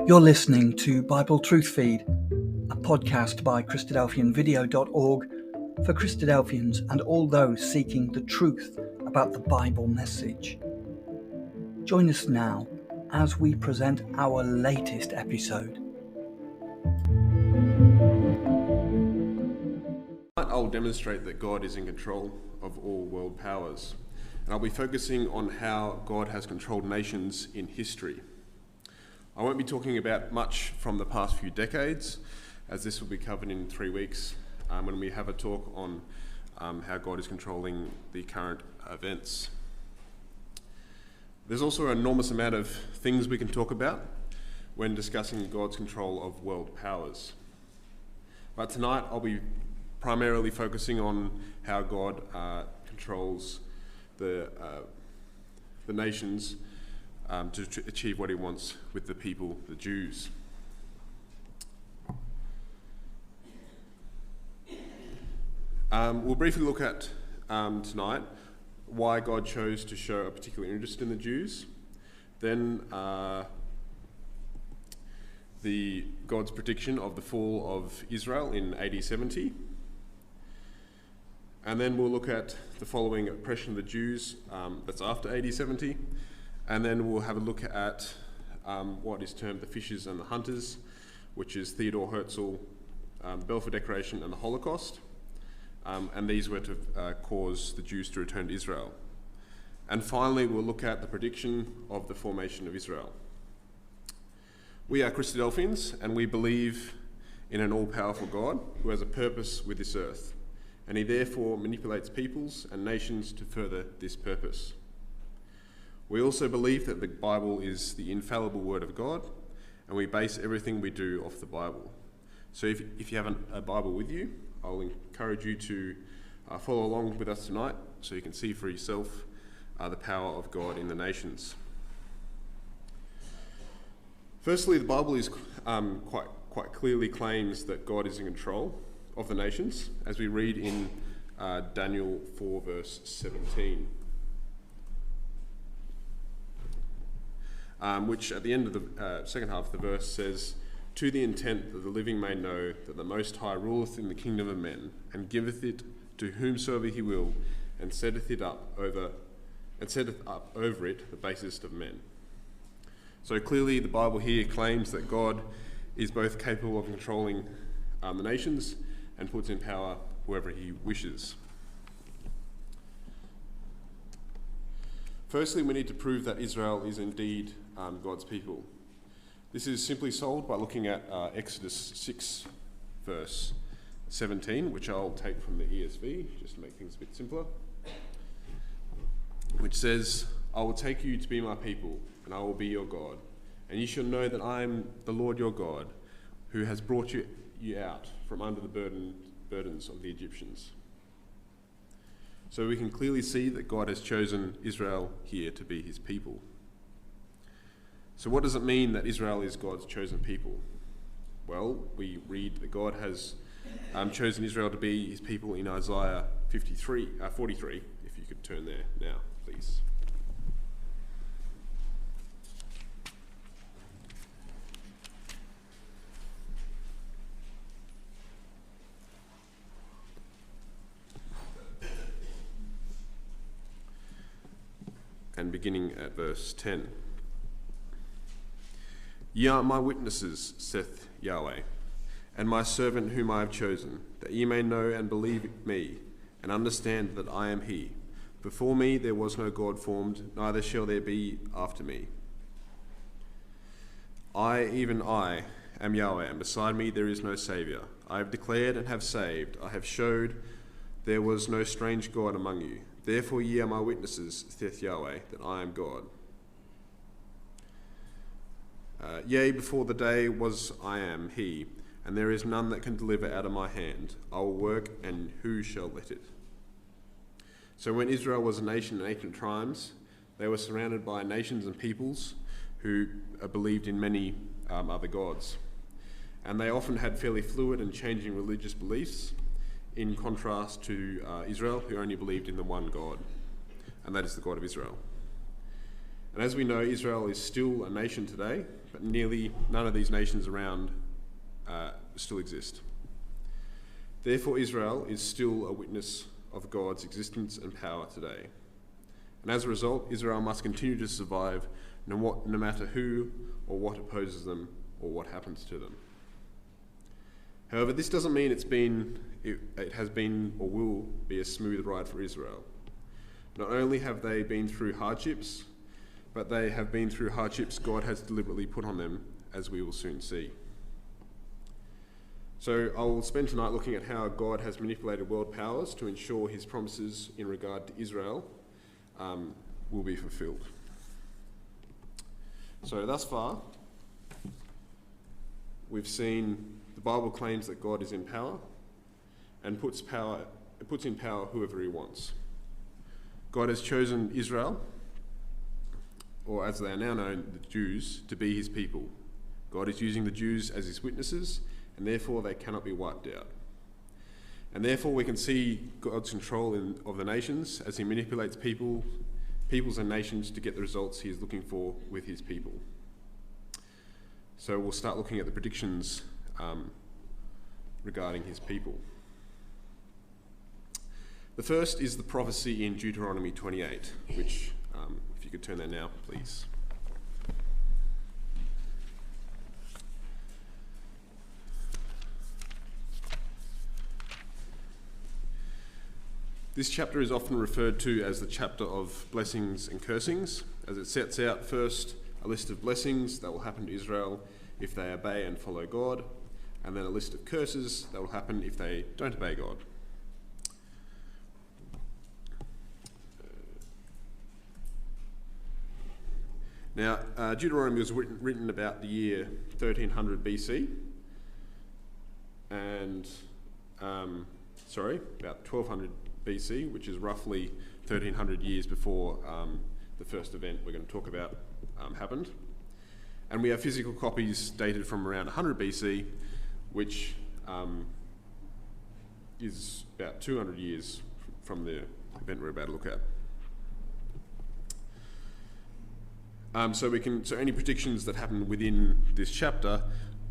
You're listening to Bible Truth Feed, a podcast by Christadelphianvideo.org for Christadelphians and all those seeking the truth about the Bible message. Join us now as we present our latest episode. I'll demonstrate that God is in control of all world powers, and I'll be focusing on how God has controlled nations in history. I won't be talking about much from the past few decades, as this will be covered in 3 weeks when we have a talk on how God is controlling the current events. There's also an enormous amount of things we can talk about when discussing God's control of world powers. But tonight I'll be primarily focusing on how God controls the nations to achieve what he wants with the people, the Jews. We'll briefly look at tonight why God chose to show a particular interest in the Jews. Then God's prediction of the fall of Israel in AD 70. And then we'll look at the following oppression of the Jews that's after AD 70. And then we'll have a look at what is termed the Fishers and the Hunters, which is Theodore Herzl, the Balfour Declaration and the Holocaust. And these were to cause the Jews to return to Israel. And finally, we'll look at the prediction of the formation of Israel. We are Christadelphians, and we believe in an all-powerful God who has a purpose with this earth, and he therefore manipulates peoples and nations to further this purpose. We also believe that the Bible is the infallible word of God, and we base everything we do off the Bible. So if you have a Bible with you, I'll encourage you to follow along with us tonight so you can see for yourself the power of God in the nations. Firstly, the Bible is quite clearly claims that God is in control of the nations, as we read in Daniel 4 verse 17. Which at the end of the second half of the verse says, "To the intent that the living may know that the Most High ruleth in the kingdom of men, and giveth it to whomsoever he will, and setteth up over it the basest of men." So clearly the Bible here claims that God is both capable of controlling the nations and puts in power whoever he wishes. Firstly, we need to prove that Israel is indeed God's people. This is simply solved by looking at Exodus 6 verse 17, which I'll take from the ESV, just to make things a bit simpler, which says, "I will take you to be my people, and I will be your God, and you shall know that I am the Lord your God, who has brought you out from under the burdens of the Egyptians." So we can clearly see that God has chosen Israel here to be his people. So what does it mean that Israel is God's chosen people? Well, we read that God has chosen Israel to be his people in Isaiah 43, if you could turn there now, please. And beginning at verse 10. "Ye are my witnesses, saith Yahweh, and my servant whom I have chosen, that ye may know and believe me, and understand that I am he. Before me there was no God formed, neither shall there be after me. I, even I, am Yahweh, and beside me there is no Saviour. I have declared and have saved, I have showed there was no strange God among you. Therefore ye are my witnesses, saith Yahweh, that I am God. Yea, before the day was I am he, and there is none that can deliver out of my hand. I will work, and who shall let it?" So when Israel was a nation in ancient times, they were surrounded by nations and peoples who believed in many other gods. And they often had fairly fluid and changing religious beliefs, in contrast to Israel, who only believed in the one God, and that is the God of Israel. And as we know, Israel is still a nation today, but nearly none of these nations around still exist. Therefore, Israel is still a witness of God's existence and power today. And as a result, Israel must continue to survive no matter who or what opposes them or what happens to them. However, this doesn't mean it has been or will be a smooth ride for Israel. Not only have they been through hardships, but they have been through hardships God has deliberately put on them, as we will soon see. So I'll spend tonight looking at how God has manipulated world powers to ensure his promises in regard to Israel will be fulfilled. So thus far, we've seen the Bible claims that God is in power and puts in power whoever he wants. God has chosen Israel, or as they are now known, the Jews, to be his people. God is using the Jews as his witnesses, and therefore they cannot be wiped out. And therefore we can see God's control of the nations as he manipulates peoples and nations to get the results he is looking for with his people. So we'll start looking at the predictions regarding his people. The first is the prophecy in Deuteronomy 28, which, if you could turn there now, please. This chapter is often referred to as the chapter of blessings and cursings, as it sets out first a list of blessings that will happen to Israel if they obey and follow God, and then a list of curses that will happen if they don't obey God. Now, Deuteronomy was written about the year 1300 BC, and, about 1200 BC, which is roughly 1300 years before the first event we're going to talk about happened. And we have physical copies dated from around 100 BC, which is about 200 years from the event we're about to look at. So any predictions that happen within this chapter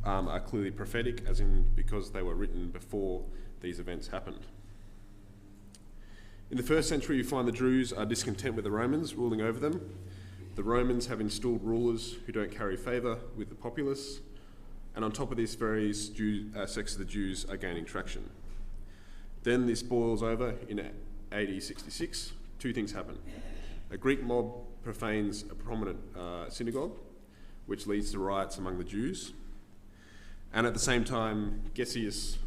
are clearly prophetic, as in because they were written before these events happened. In the first century, you find the Jews are discontent with the Romans ruling over them. The Romans have installed rulers who don't carry favour with the populace, and on top of this, various sects of the Jews are gaining traction. Then this boils over in AD 66. Two things happen. A Greek mob profanes a prominent synagogue, which leads to riots among the Jews. And at the same time, Gessius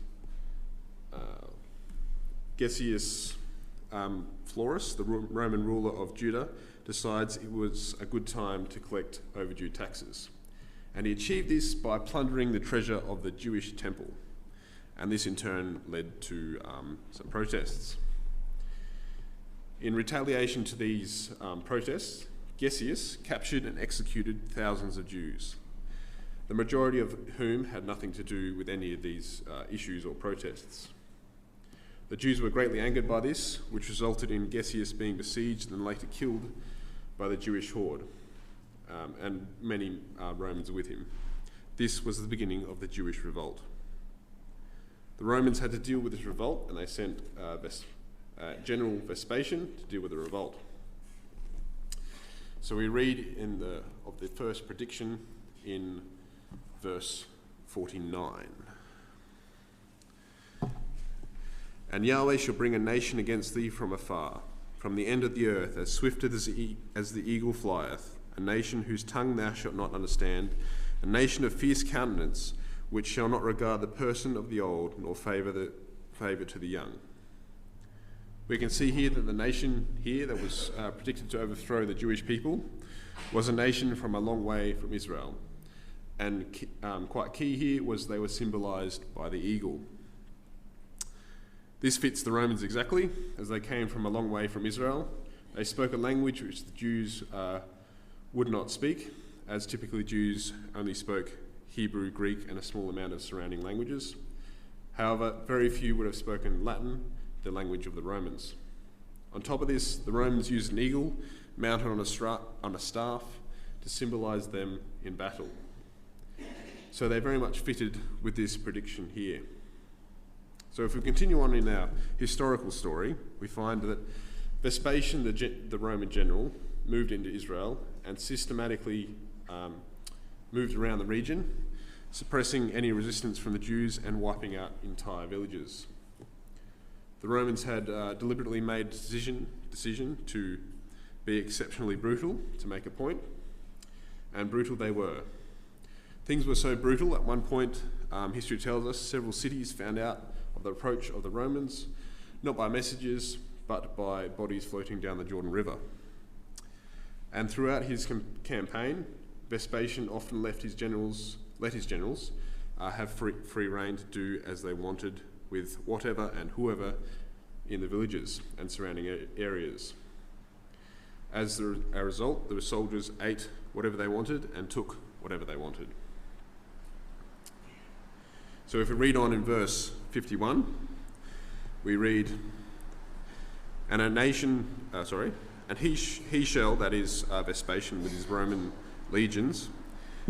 Florus, the Roman ruler of Judah, decides it was a good time to collect overdue taxes. And he achieved this by plundering the treasure of the Jewish temple. And this in turn led to some protests. In retaliation to these protests, Gessius captured and executed thousands of Jews, the majority of whom had nothing to do with any of these issues or protests. The Jews were greatly angered by this, which resulted in Gessius being besieged and later killed by the Jewish horde, and many Romans with him. This was the beginning of the Jewish revolt. The Romans had to deal with this revolt, and they sent General Vespasian to deal with the revolt. So we read of the first prediction in verse 49. And Yahweh shall bring a nation against thee from afar, from the end of the earth, as swift as the eagle flieth, a nation whose tongue thou shalt not understand, a nation of fierce countenance, which shall not regard the person of the old, nor favour to the young. We can see here that the nation here that was predicted to overthrow the Jewish people was a nation from a long way from Israel. And quite key here was they were symbolised by the eagle. This fits the Romans exactly, as they came from a long way from Israel. They spoke a language which the Jews would not speak, as typically Jews only spoke Hebrew, Greek, and a small amount of surrounding languages. However, very few would have spoken Latin, the language of the Romans. On top of this, the Romans used an eagle mounted on a staff to symbolize them in battle. So they very much fitted with this prediction here. So if we continue on in our historical story, we find that Vespasian, the Roman general, moved into Israel and systematically moved around the region, suppressing any resistance from the Jews and wiping out entire villages. The Romans had deliberately made a decision to be exceptionally brutal, to make a point, and brutal they were. Things were so brutal, at one point, history tells us, several cities found out of the approach of the Romans, not by messages, but by bodies floating down the Jordan River. And throughout his campaign, Vespasian often let his generals have free rein to do as they wanted with whatever and whoever in the villages and surrounding areas. As a result, the soldiers ate whatever they wanted and took whatever they wanted. So if we read on in verse 51, we read, and he shall, that is Vespasian with his Roman legions,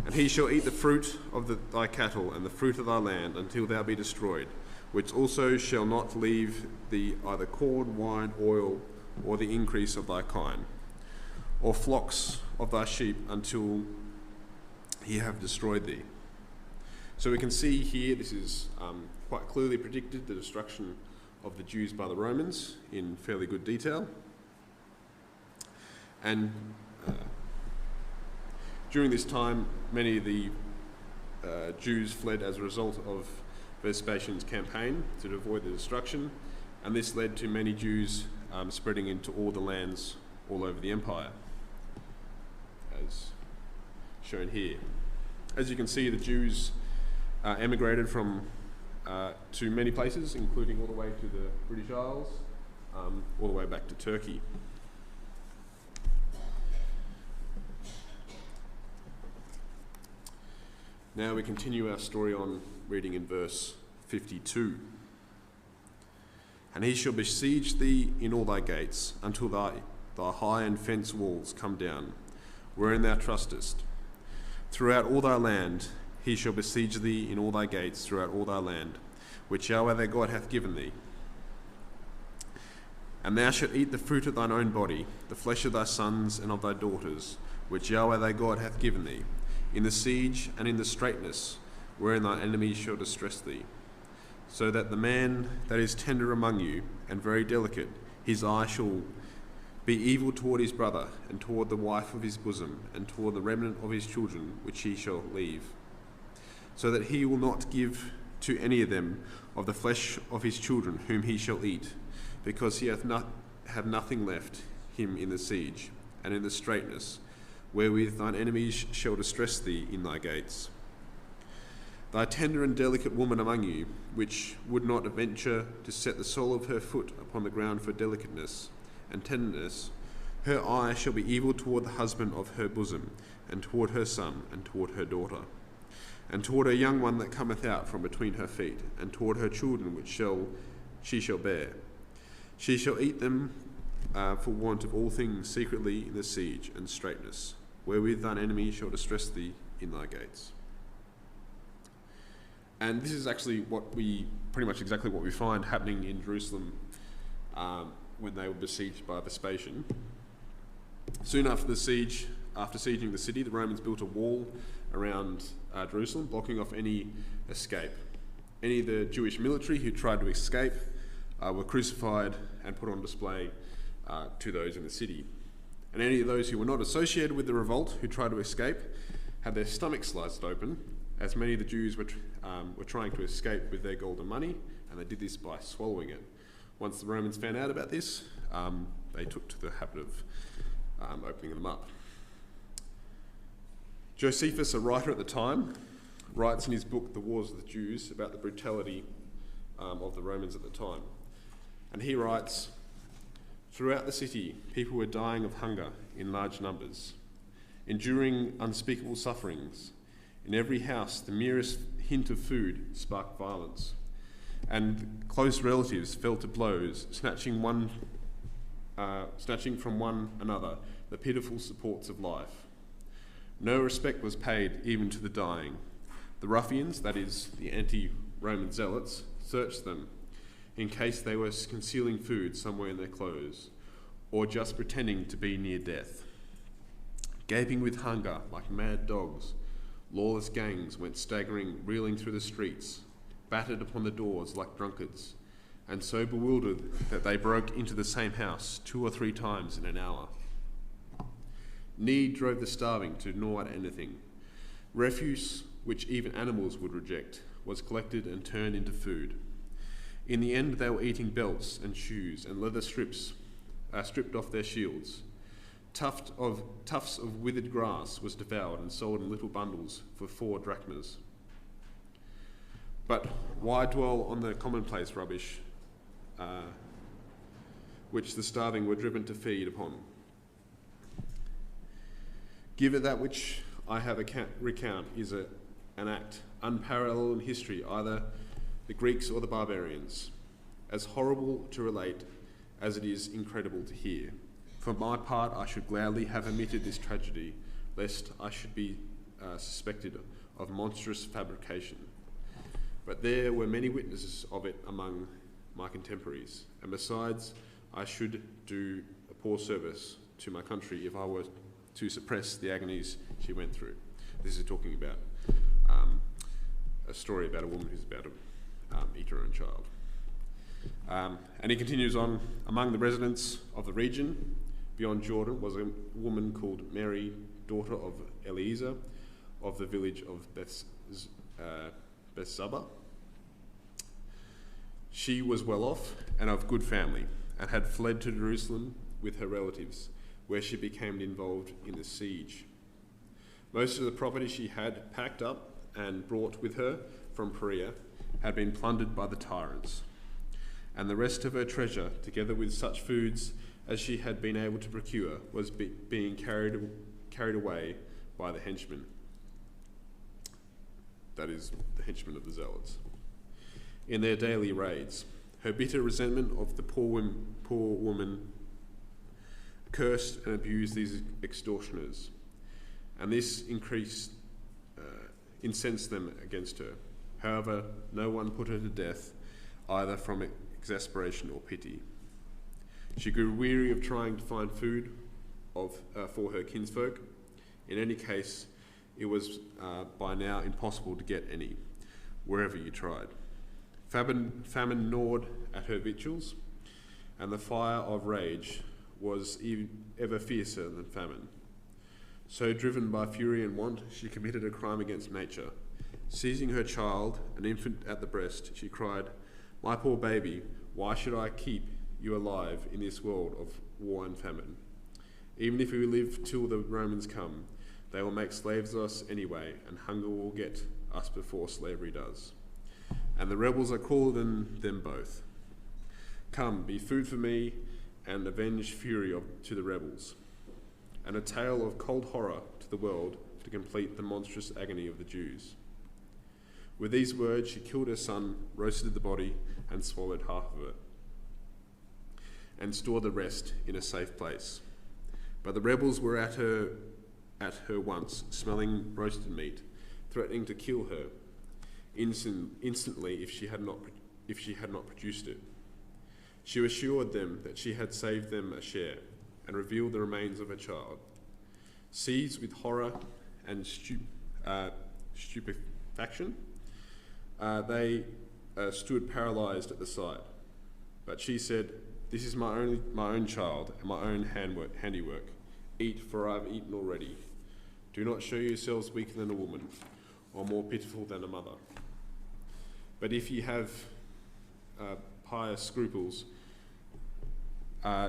and he shall eat the fruit of thy cattle and the fruit of thy land until thou be destroyed, which also shall not leave thee either corn, wine, oil, or the increase of thy kine, or flocks of thy sheep until he have destroyed thee. So we can see here, this is quite clearly predicted, the destruction of the Jews by the Romans in fairly good detail. And during this time, many of the Jews fled as a result of Vespasian's campaign to avoid the destruction, and this led to many Jews spreading into all the lands all over the empire, as shown here. As you can see, the Jews emigrated to many places, including all the way to the British Isles, all the way back to Turkey. Now we continue our story on, reading in verse 52. And he shall besiege thee in all thy gates, until thy high and fenced walls come down, wherein thou trustest. Throughout all thy land he shall besiege thee in all thy gates, throughout all thy land, which Yahweh thy God hath given thee. And thou shalt eat the fruit of thine own body, the flesh of thy sons and of thy daughters, which Yahweh thy God hath given thee, in the siege and in the straitness, wherein thine enemies shall distress thee. So that the man that is tender among you, and very delicate, his eye shall be evil toward his brother, and toward the wife of his bosom, and toward the remnant of his children, which he shall leave. So that he will not give to any of them of the flesh of his children whom he shall eat, because he hath nothing left him in the siege, and in the straitness, wherewith thine enemies shall distress thee in thy gates. Thy tender and delicate woman among you, which would not venture to set the sole of her foot upon the ground for delicateness and tenderness, her eye shall be evil toward the husband of her bosom, and toward her son, and toward her daughter, and toward her young one that cometh out from between her feet, and toward her children which she shall bear. She shall eat them for want of all things secretly in the siege and straitness, wherewith thine enemy shall distress thee in thy gates. And this is actually pretty much exactly what we find happening in Jerusalem when they were besieged by Vespasian. Soon after sieging the city, the Romans built a wall around Jerusalem, blocking off any escape. Any of the Jewish military who tried to escape were crucified and put on display to those in the city. And any of those who were not associated with the revolt who tried to escape had their stomachs sliced open, as many of the Jews were trying to escape with their gold and money, and they did this by swallowing it. Once the Romans found out about this, they took to the habit of opening them up. Josephus, a writer at the time, writes in his book, The Wars of the Jews, about the brutality of the Romans at the time. And he writes, throughout the city, people were dying of hunger in large numbers, enduring unspeakable sufferings. In every house, the merest hint of food sparked violence, and close relatives fell to blows, snatching from one another the pitiful supports of life. No respect was paid even to the dying. The ruffians, that is, the anti-Roman zealots, searched them in case they were concealing food somewhere in their clothes, or just pretending to be near death. Gaping with hunger like mad dogs, lawless gangs went staggering, reeling through the streets, battered upon the doors like drunkards, and so bewildered that they broke into the same house 2 or 3 times in an hour. Need drove the starving to gnaw at anything. Refuse, which even animals would reject, was collected and turned into food. In the end, they were eating belts and shoes, and leather strips stripped off their shields. Tufts of withered grass was devoured and sold in little bundles for 4 drachmas. But why dwell on the commonplace rubbish which the starving were driven to feed upon? Give it that which I have recount is an act unparalleled in history, either the Greeks or the barbarians, as horrible to relate as it is incredible to hear. For my part, I should gladly have omitted this tragedy, lest I should be suspected of monstrous fabrication. But there were many witnesses of it among my contemporaries, and besides, I should do a poor service to my country if I were to suppress the agonies she went through. This is talking about a story about a woman who's about to eat her own child. And he continues on, among the residents of the region beyond Jordan was a woman called Mary, daughter of Eliezer, of the village of Bethzaba. She was well off and of good family, and had fled to Jerusalem with her relatives, where she became involved in the siege. Most of the property she had packed up and brought with her from Perea had been plundered by the tyrants, and the rest of her treasure, together with such foods as she had been able to procure, was being carried away by the henchmen. That is, the henchmen of the zealots, in their daily raids. Her bitter resentment of the poor woman cursed and abused these extortioners, and this incensed them against her. However, no one put her to death, either from exasperation or pity. She grew weary of trying to find food for her kinsfolk. In any case, it was by now impossible to get any, wherever you tried. Famine gnawed at her victuals, and the fire of rage was ever fiercer than famine. So, driven by fury and want, she committed a crime against nature. Seizing her child, an infant at the breast, she cried, "My poor baby, why should I keep you alive in this world of war and famine? Even if we live till the Romans come, they will make slaves of us anyway, and hunger will get us before slavery does. And the rebels are crueler than them both. Come, be food for me, and avenge fury to the rebels." And a tale of cold horror to the world to complete the monstrous agony of the Jews. With these words, she killed her son, roasted the body, and swallowed half of it, and stored the rest in a safe place. But the rebels were at her once, smelling roasted meat, threatening to kill her instantly if she had not produced it. She assured them that she had saved them a share, and revealed the remains of her child. Seized with horror and stupefaction, they stood paralysed at the sight. But she said, "This is my own child and my own handiwork. Eat, for I have eaten already. Do not show yourselves weaker than a woman, or more pitiful than a mother. But if ye have pious scruples,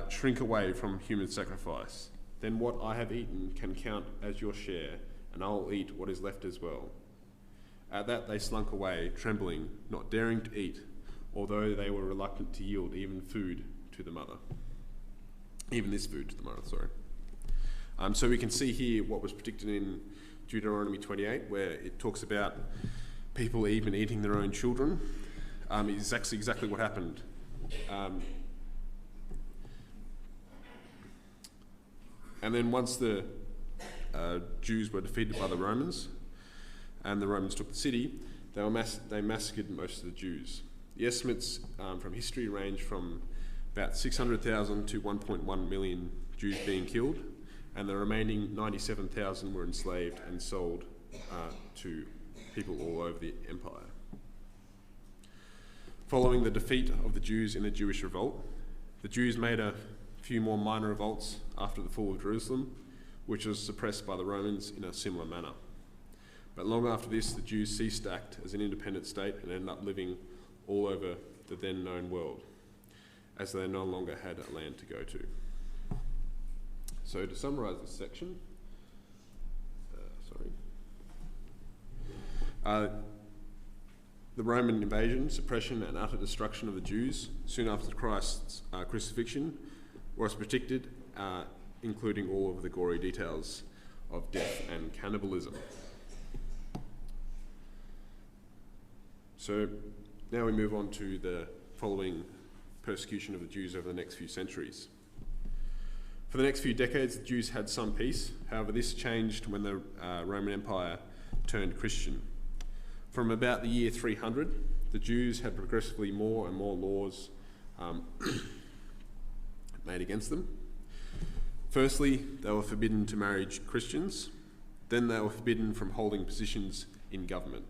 shrink away from human sacrifice. Then what I have eaten can count as your share, and I will eat what is left as well." At that they slunk away, trembling, not daring to eat, although they were reluctant to yield even this food to the mother. So we can see here what was predicted in Deuteronomy 28, where it talks about people even eating their own children. It's actually exactly what happened. And then once the Jews were defeated by the Romans, and the Romans took the city, they massacred most of the Jews. The estimates from history range from about 600,000 to 1.1 million Jews being killed, and the remaining 97,000 were enslaved and sold to people all over the empire. Following the defeat of the Jews in the Jewish revolt, the Jews made a few more minor revolts after the fall of Jerusalem, which was suppressed by the Romans in a similar manner. But long after this, the Jews ceased to act as an independent state and ended up living all over the then known world, as they no longer had a land to go to. So to summarise this section, the Roman invasion, suppression and utter destruction of the Jews soon after Christ's crucifixion was predicted, including all of the gory details of death and cannibalism. So now we move on to the following persecution of the Jews over the next few centuries. For the next few decades, the Jews had some peace. However, this changed when the Roman Empire turned Christian. From about the year 300, the Jews had progressively more and more laws made against them. Firstly, they were forbidden to marry Christians. Then they were forbidden from holding positions in government.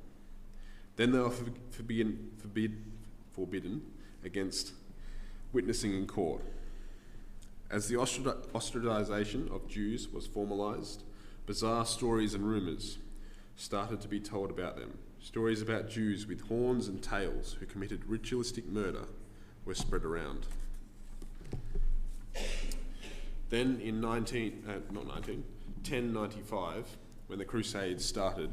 Then they were forbidden against witnessing in court. As the ostracization of Jews was formalized, bizarre stories and rumors started to be told about them. Stories about Jews with horns and tails who committed ritualistic murder were spread around. Then in 1095, when the Crusades started,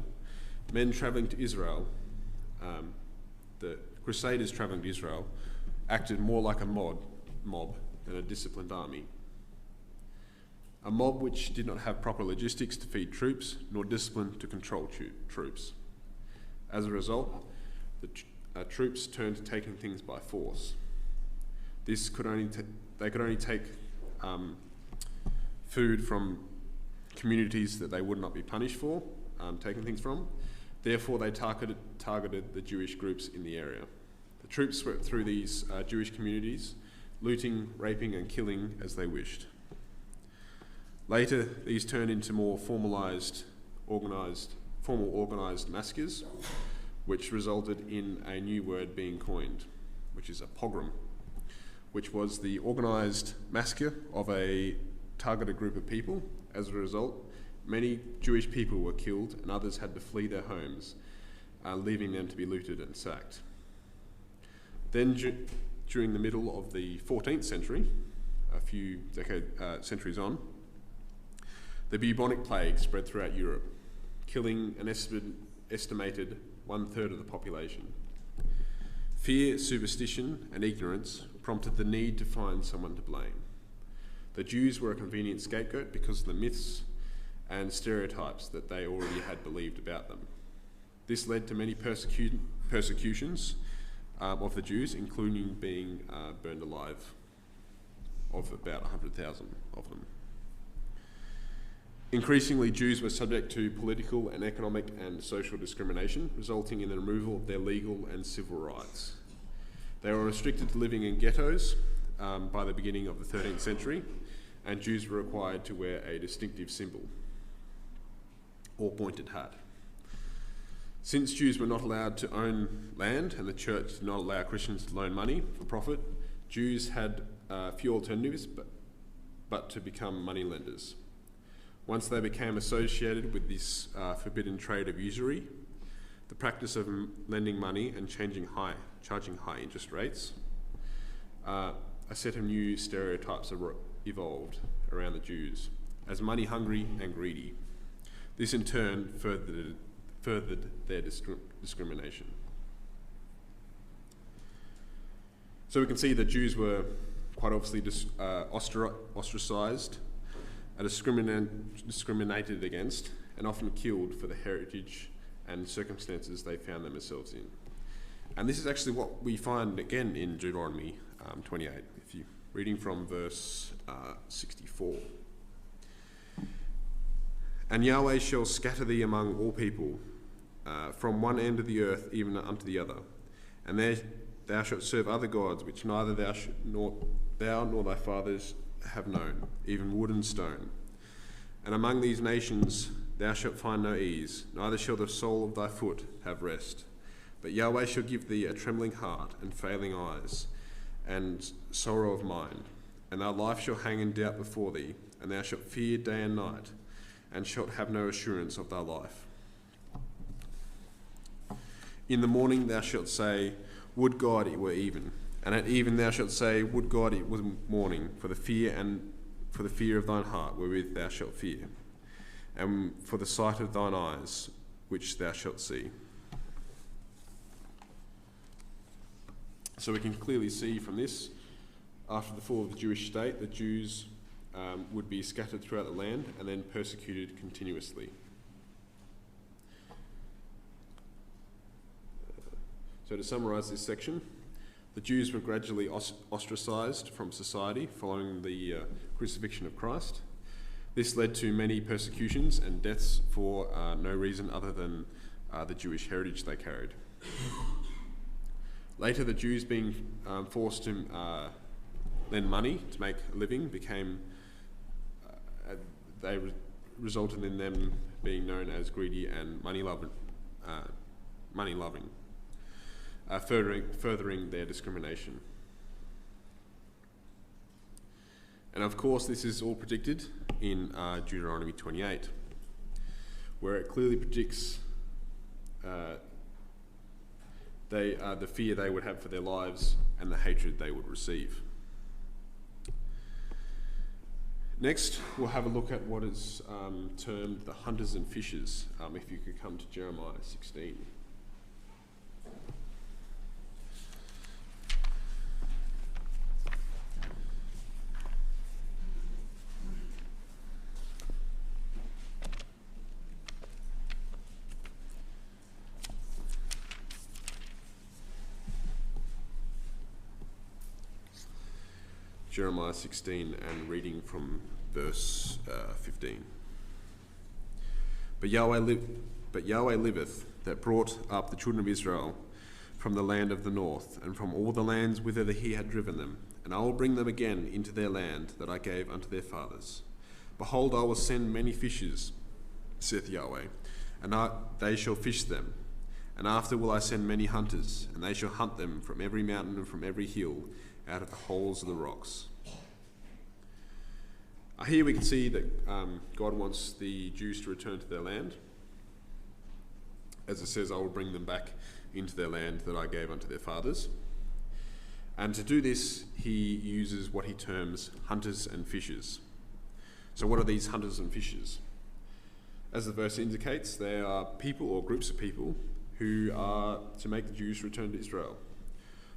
men travelling to Israel, the Crusaders travelling to Israel, acted more like a mob than a disciplined army. A mob which did not have proper logistics to feed troops, nor discipline to control troops. As a result, the troops turned to taking things by force. They could only take food from communities that they would not be punished for taking things from. Therefore, they targeted the Jewish groups in the area. The troops swept through these Jewish communities, looting, raping, and killing as they wished. Later, these turned into more formal organised massacres, which resulted in a new word being coined, which is a pogrom, which was the organised massacre of a targeted group of people. As a result, many Jewish people were killed and others had to flee their homes, leaving them to be looted and sacked. Then, during the middle of the 14th century, a few centuries on, the bubonic plague spread throughout Europe, killing an estimated 1/3 of the population. Fear, superstition, and ignorance prompted the need to find someone to blame. The Jews were a convenient scapegoat because of the myths and stereotypes that they already had believed about them. This led to many persecutions of the Jews, including being burned alive, of about 100,000 of them. Increasingly, Jews were subject to political and economic and social discrimination, resulting in the removal of their legal and civil rights. They were restricted to living in ghettos by the beginning of the 13th century, and Jews were required to wear a distinctive symbol or pointed hat. Since Jews were not allowed to own land and the church did not allow Christians to loan money for profit, Jews had few alternatives but to become money lenders. Once they became associated with this forbidden trade of usury, the practice of lending money and charging high interest rates, a set of new stereotypes evolved around the Jews as money hungry and greedy. This in turn furthered their discrimination. So we can see the Jews were quite obviously ostracised, discriminated against, and often killed for the heritage and circumstances they found themselves in. And this is actually what we find again in Deuteronomy 28, if you're reading from verse 64. And Yahweh shall scatter thee among all people, from one end of the earth even unto the other. And there thou shalt serve other gods, which neither thou nor thy fathers have known, even wood and stone. And among these nations thou shalt find no ease, neither shall the sole of thy foot have rest. But Yahweh shall give thee a trembling heart and failing eyes, and sorrow of mind. And thy life shall hang in doubt before thee, and thou shalt fear day and night, and shalt have no assurance of thy life. In the morning thou shalt say, Would God it were even. And at even thou shalt say, Would God it was morning, for the fear of thine heart wherewith thou shalt fear, and for the sight of thine eyes which thou shalt see. So we can clearly see from this, after the fall of the Jewish state, the Jews would be scattered throughout the land and then persecuted continuously. So to summarise this section, the Jews were gradually ostracised from society following the crucifixion of Christ. This led to many persecutions and deaths for no reason other than the Jewish heritage they carried. Later, the Jews being forced to lend money to make a living resulted in them being known as greedy and money-loving, furthering their discrimination. And of course, this is all predicted in Deuteronomy 28, where it clearly predicts the fear they would have for their lives and the hatred they would receive. Next, we'll have a look at what is termed the hunters and fishers. If you could come to Jeremiah 16. Jeremiah 16 and reading from verse 15. But Yahweh liveth, that brought up the children of Israel from the land of the north, and from all the lands whither he had driven them. And I will bring them again into their land that I gave unto their fathers. Behold, I will send many fishers, saith Yahweh, and they shall fish them. And after will I send many hunters, and they shall hunt them from every mountain and from every hill, out of the holes of the rocks. Here we can see that God wants the Jews to return to their land. As it says, I will bring them back into their land that I gave unto their fathers. And to do this, he uses what he terms hunters and fishers. So what are these hunters and fishers? As the verse indicates, they are people or groups of people who are to make the Jews return to Israel.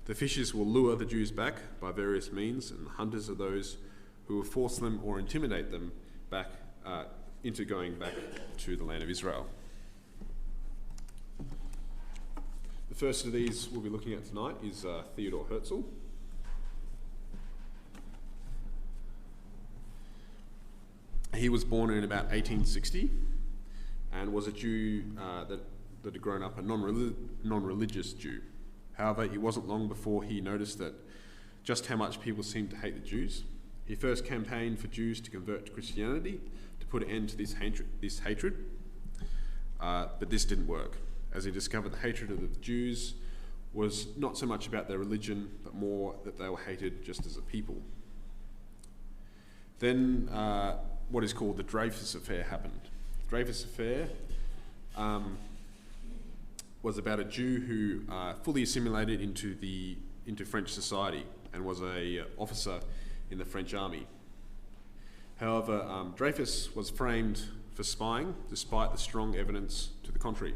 The fishers will lure the Jews back by various means, and the hunters are those who will force them or intimidate them back into going back to the land of Israel. The first of these we'll be looking at tonight is Theodor Herzl. He was born in about 1860 and was a Jew that had grown up a non-religious Jew. However, it wasn't long before he noticed that just how much people seemed to hate the Jews. He first campaigned for Jews to convert to Christianity to put an end to this hatred, but this didn't work, as he discovered the hatred of the Jews was not so much about their religion, but more that they were hated just as a people. Then what is called the Dreyfus Affair happened. The Dreyfus Affair was about a Jew who fully assimilated into French society and was an officer in the French army. However, Dreyfus was framed for spying despite the strong evidence to the contrary.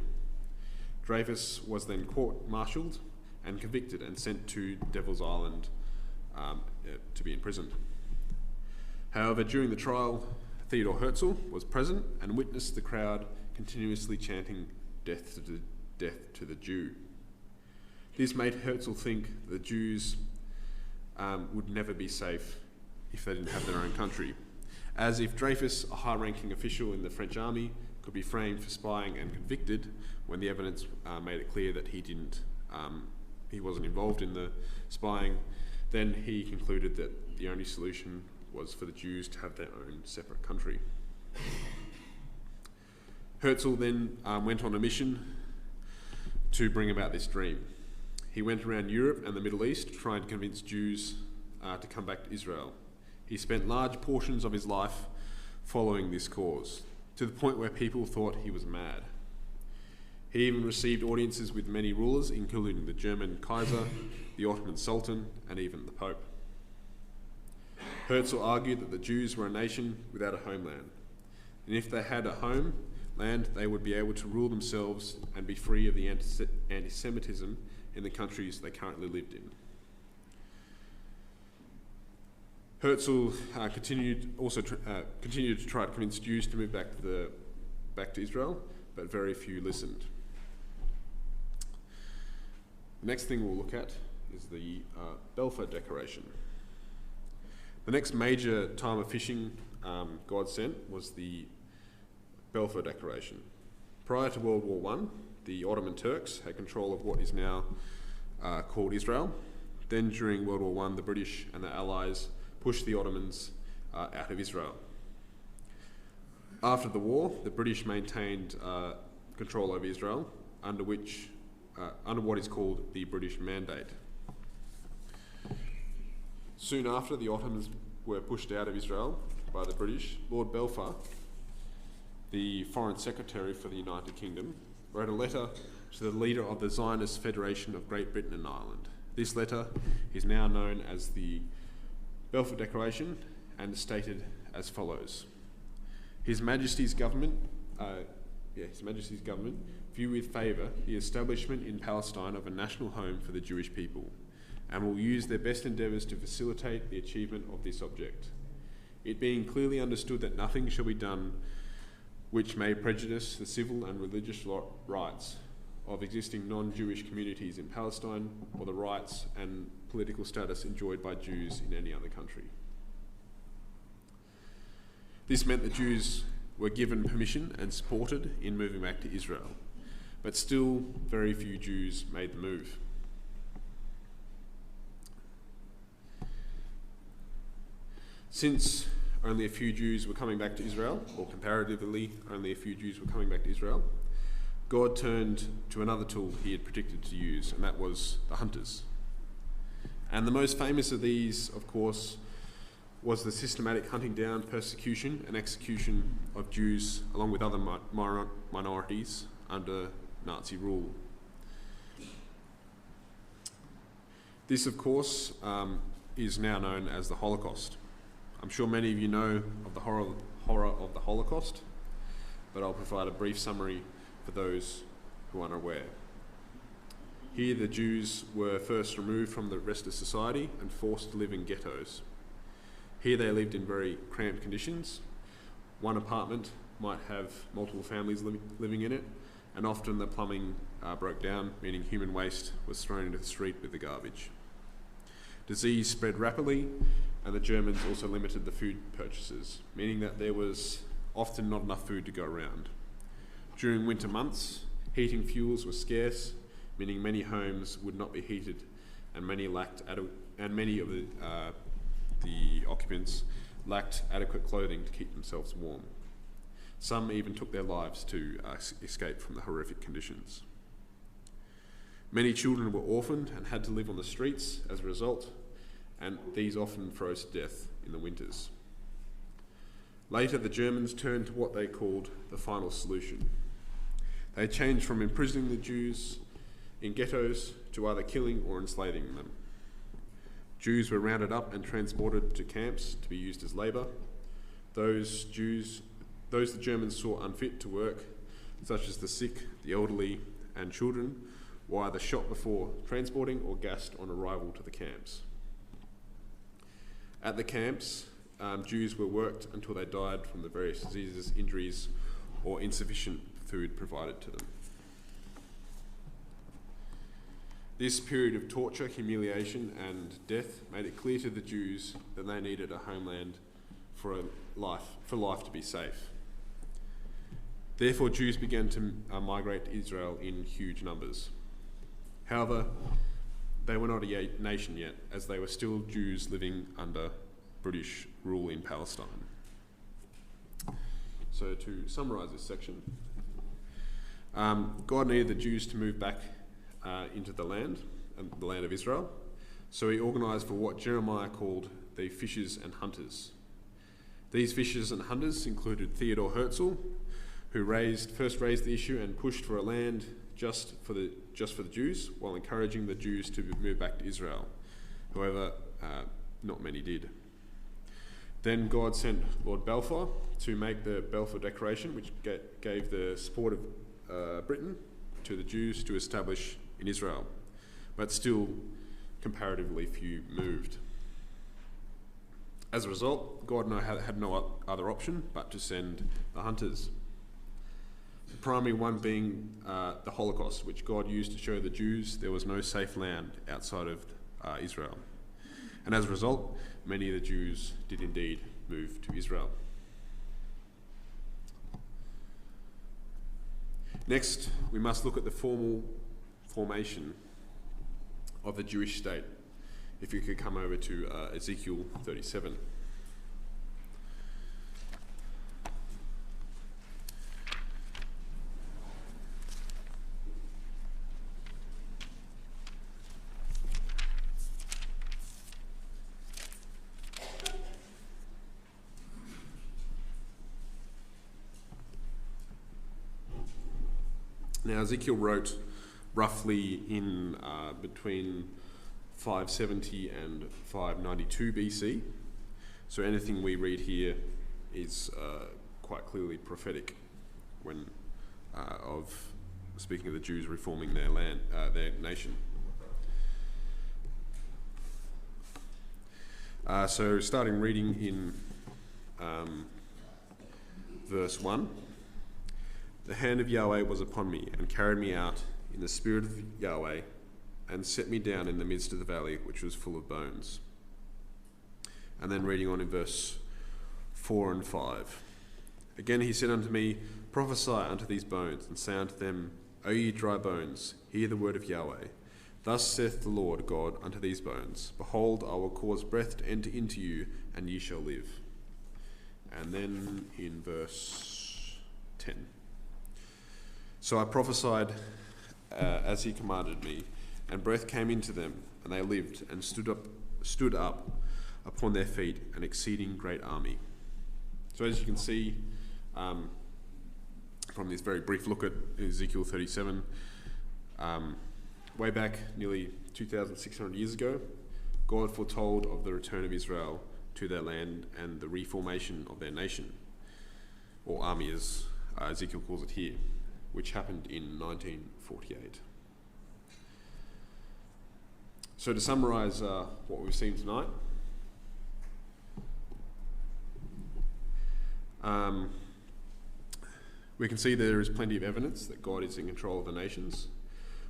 Dreyfus was then court-martialed and convicted and sent to Devil's Island to be imprisoned. However, during the trial, Theodor Herzl was present and witnessed the crowd continuously chanting death to the Jew. This made Herzl think the Jews would never be safe if they didn't have their own country, as if Dreyfus, a high-ranking official in the French army, could be framed for spying and convicted when the evidence made it clear that he wasn't involved in the spying, then he concluded that the only solution was for the Jews to have their own separate country. Herzl then went on a mission to bring about this dream. He went around Europe and the Middle East trying to convince Jews to come back to Israel. He spent large portions of his life following this cause, to the point where people thought he was mad. He even received audiences with many rulers, including the German Kaiser, the Ottoman Sultan, and even the Pope. Herzl argued that the Jews were a nation without a homeland, and if they had a homeland, they would be able to rule themselves and be free of the anti-Semitism in the countries they currently lived in. Herzl continued to try to convince Jews to move back to Israel, but very few listened. The next thing we'll look at is the Balfour Declaration. The next major time of fishing God sent was the Balfour Declaration. Prior to World War I, the Ottoman Turks had control of what is now called Israel. Then during World War I, the British and the Allies pushed the Ottomans out of Israel. After the war, the British maintained control over Israel under what is called the British Mandate. Soon after the Ottomans were pushed out of Israel by the British, Lord Balfour, the Foreign Secretary for the United Kingdom, wrote a letter to the leader of the Zionist Federation of Great Britain and Ireland. This letter is now known as the Balfour Declaration and is stated as follows. His Majesty's government view with favour the establishment in Palestine of a national home for the Jewish people, and will use their best endeavours to facilitate the achievement of this object. It being clearly understood that nothing shall be done which may prejudice the civil and religious rights of existing non-Jewish communities in Palestine, or the rights and political status enjoyed by Jews in any other country. This meant the Jews were given permission and supported in moving back to Israel, but still very few Jews made the move. Since only a few Jews were coming back to Israel, or comparatively only a few Jews were coming back to Israel, God turned to another tool he had predicted to use, and that was the hunters. And the most famous of these, of course, was the systematic hunting down, persecution and execution of Jews along with other minorities under Nazi rule. This, of course, is now known as the Holocaust. I'm sure many of you know of the horror of the Holocaust, but I'll provide a brief summary for those who are unaware. Here the Jews were first removed from the rest of society and forced to live in ghettos. Here they lived in very cramped conditions. One apartment might have multiple families living in it, and often the plumbing broke down, meaning human waste was thrown into the street with the garbage. Disease spread rapidly, and the Germans also limited the food purchases, meaning that there was often not enough food to go around. During winter months, heating fuels were scarce, meaning many homes would not be heated, and many of the occupants lacked adequate clothing to keep themselves warm. Some even took their lives to escape from the horrific conditions. Many children were orphaned and had to live on the streets as a result, and these often froze to death in the winters. Later, the Germans turned to what they called the final solution. They changed from imprisoning the Jews in ghettos to either killing or enslaving them. Jews were rounded up and transported to camps to be used as labour. Those the Germans saw unfit to work, such as the sick, the elderly, and children, were either shot before transporting or gassed on arrival to the camps. At the camps, Jews were worked until they died from the various diseases, injuries, or insufficient food provided to them. This period of torture, humiliation, and death made it clear to the Jews that they needed a homeland for life to be safe. Therefore, Jews began to migrate to Israel in huge numbers. However, they were not a nation yet, as they were still Jews living under British rule in Palestine. So to summarise this section, God needed the Jews to move back into the land of Israel. So he organised for what Jeremiah called the fishers and hunters. These fishers and hunters included Theodore Herzl, who first raised the issue and pushed for a land just for the Jews, while encouraging the Jews to move back to Israel. However, not many did. Then God sent Lord Balfour to make the Balfour Declaration, which gave the support of Britain to the Jews to establish in Israel, but still comparatively few moved. As a result, God had no other option but to send the hunters. The primary one being the Holocaust, which God used to show the Jews there was no safe land outside of Israel. And as a result, many of the Jews did indeed move to Israel. Next, we must look at the formal formation of the Jewish state. If you could come over to Ezekiel 37. Now, Ezekiel wrote roughly in between 570 and 592 BC. So anything we read here is quite clearly prophetic when of speaking of the Jews reforming their land, their nation. So starting reading in verse 1. The hand of Yahweh was upon me and carried me out in the spirit of Yahweh and set me down in the midst of the valley, which was full of bones. And then reading on in verse 4 and 5. Again he said unto me, prophesy unto these bones, and say unto them, O ye dry bones, hear the word of Yahweh. Thus saith the Lord God unto these bones, behold, I will cause breath to enter into you, and ye shall live. And then in verse 10. So I prophesied as he commanded me, and breath came into them, and they lived, and stood up upon their feet, an exceeding great army. So as you can see from this very brief look at Ezekiel 37, way back nearly 2,600 years ago, God foretold of the return of Israel to their land and the reformation of their nation, or army as Ezekiel calls it here, which happened in 1948. So to summarise what we've seen tonight, we can see there is plenty of evidence that God is in control of the nations.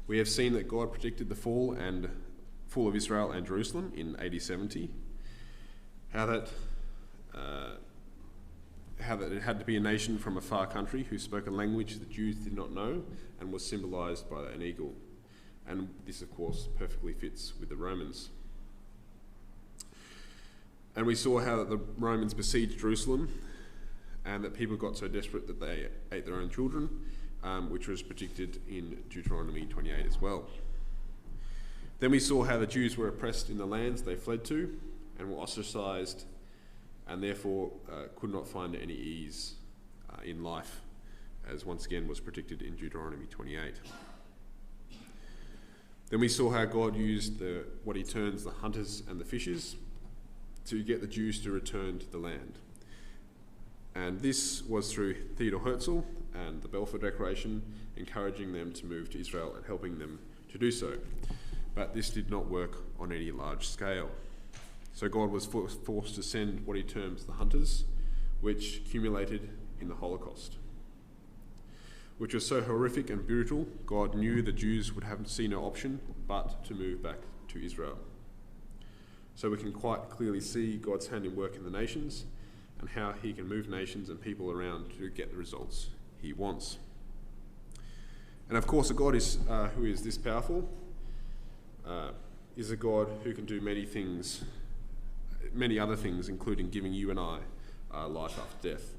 We have seen that God predicted the fall of Israel and Jerusalem in AD 70, how that it had to be a nation from a far country who spoke a language the Jews did not know and was symbolised by an eagle. And this, of course, perfectly fits with the Romans. And we saw how the Romans besieged Jerusalem and that people got so desperate that they ate their own children, which was predicted in Deuteronomy 28 as well. Then we saw how the Jews were oppressed in the lands they fled to and were ostracised, and therefore could not find any ease in life, as once again was predicted in Deuteronomy 28. Then we saw how God used what he terms the hunters and the fishers to get the Jews to return to the land. And this was through Theodore Herzl and the Balfour Declaration, encouraging them to move to Israel and helping them to do so. But this did not work on any large scale. So God was forced to send what he terms the hunters, which culminated in the Holocaust, which was so horrific and brutal, God knew the Jews would see no option but to move back to Israel. So we can quite clearly see God's hand in work in the nations, and how he can move nations and people around to get the results he wants. And of course, a God who is this powerful is a God who can do many things, many other things, including giving you and I life after death.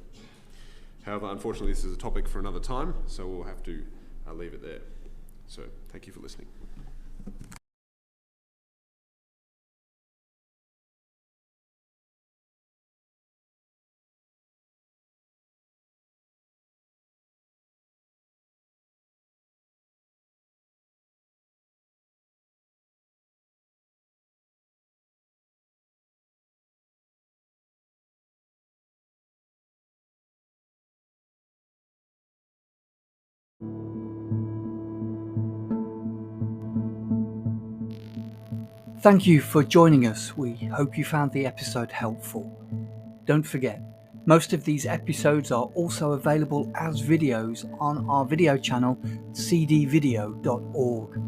However, unfortunately, this is a topic for another time, so we'll have to leave it there. So, thank you for listening. Thank you for joining us. We hope you found the episode helpful. Don't forget, most of these episodes are also available as videos on our video channel, cdvideo.org.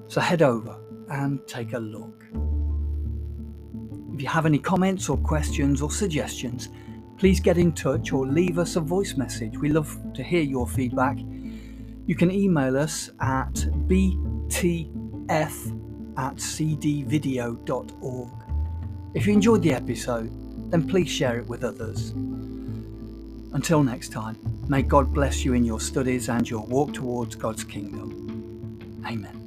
So head over and take a look. If you have any comments or questions or suggestions, please get in touch or leave us a voice message. We love to hear your feedback. You can email us at btf@cdvideo.org. If you enjoyed the episode, then please share it with others. Until next time, may God bless you in your studies and your walk towards God's kingdom. Amen.